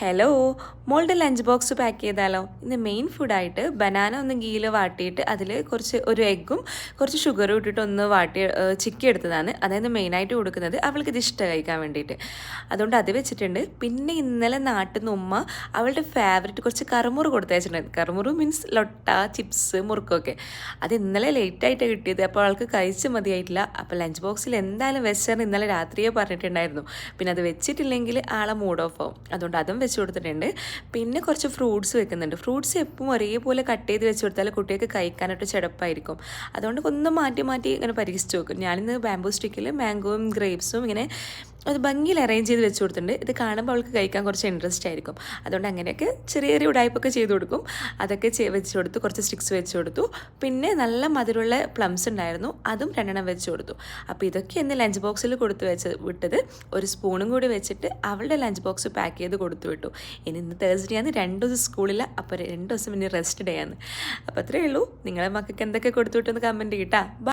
Hello, മോളുടെ lunch box pack ചെയ്താലോ? ഇന്ന് മെയിൻ ഫുഡായിട്ട് ബനാന ഒന്ന് ഗീയിൽ വാട്ടിയിട്ട് അതിൽ ഒരു എഗ്ഗും കുറച്ച് ഷുഗറും ഇട്ടിട്ട് ഒന്ന് ചിക്കി എടുത്തതാണ്. അതായത് മെയിനായിട്ട് കൊടുക്കുന്നത് അവൾക്ക് ഇത് ഇഷ്ടം കഴിക്കാൻ വേണ്ടിയിട്ട്. അതുകൊണ്ട് അത് വെച്ചിട്ടുണ്ട്. പിന്നെ ഇന്നലെ നാട്ടിൽ നിന്ന് ഉമ്മ അവളുടെ ഫേവറേറ്റ് കുറച്ച് കറുമുറ് കൊടുത്തയച്ചിട്ടുണ്ട്. കറുമുറ് മീൻസ് ലൊട്ട, ചിപ്സ്, മുറുക്കൊക്കെ. അത് ഇന്നലെ ലേറ്റായിട്ട് കിട്ടിയത്. അപ്പോൾ അവൾക്ക് കഴിച്ച് മതിയായിട്ടില്ല. അപ്പോൾ ലഞ്ച് ബോക്സിൽ എന്തായാലും വെച്ചാൽ ഇന്നലെ രാത്രിയെ പറഞ്ഞിട്ടുണ്ടായിരുന്നു. പിന്നെ അത് വെച്ചിട്ടില്ലെങ്കിൽ ആളെ മൂഡ് ഓഫ് ആവും. അതുകൊണ്ട് അതും വെച്ച് കൊടുത്തിട്ടുണ്ട്. പിന്നെ കുറച്ച് ഫ്രൂട്ട്സ് വെക്കുന്നുണ്ട്. ഫ്രൂട്ട്സ് എപ്പോഴും ഒരേപോലെ കട്ട് ചെയ്ത് വെച്ച് കൊടുത്താൽ കുട്ടികൾക്ക് കഴിക്കാനായിട്ട് ചെടപ്പായിരിക്കും. അതുകൊണ്ട് ഒന്ന് മാറ്റി മാറ്റി ഇങ്ങനെ പരീക്ഷിച്ച് നോക്കും. ഞാനിന്ന് ബാംബൂ സ്റ്റിക്കിൽ മാംഗോയും ഗ്രേപ്സും ഇങ്ങനെ അത് ഭംഗിയിൽ അറേഞ്ച് ചെയ്ത് വെച്ച് കൊടുത്തിട്ടുണ്ട്. ഇത് കാണുമ്പോൾ അവൾക്ക് കഴിക്കാൻ കുറച്ച് ഇൻട്രസ്റ്റ് ആയിരിക്കും. അതുകൊണ്ട് അങ്ങനെയൊക്കെ ചെറിയ ചെറിയ ഉടായ്പൊക്കെ ചെയ്ത് കൊടുക്കും. അതൊക്കെ വെച്ച് കൊടുത്തു. കുറച്ച് സ്റ്റിക്സ് വെച്ച് കൊടുത്തു. പിന്നെ നല്ല മധുരമുള്ള പ്ലംസ് ഉണ്ടായിരുന്നു, അതും 2 വെച്ച് കൊടുത്തു. അപ്പോൾ ഇതൊക്കെ ഇന്ന് ലഞ്ച് ബോക്സിൽ വിട്ടത്. ഒരു സ്പൂണും കൂടി വെച്ചിട്ട് അവളുടെ ലഞ്ച് ബോക്സ് പാക്ക് ചെയ്ത് കൊടുത്തു വിട്ടു. ഇന്ന് തേഴ്സ്ഡേ ആണ്, 2 ദിവസം സ്കൂളില്ല. അപ്പോൾ 2 ദിവസം ഇനി റെസ്റ്റ് ഡേ ആണ്. അപ്പോൾ അത്രയേ ഉള്ളൂ. നിങ്ങളെ മക്കൾക്ക് എന്തൊക്കെ കൊടുത്തു വിട്ടെന്ന് കമൻറ്റ് ചെയ്യട്ടാ.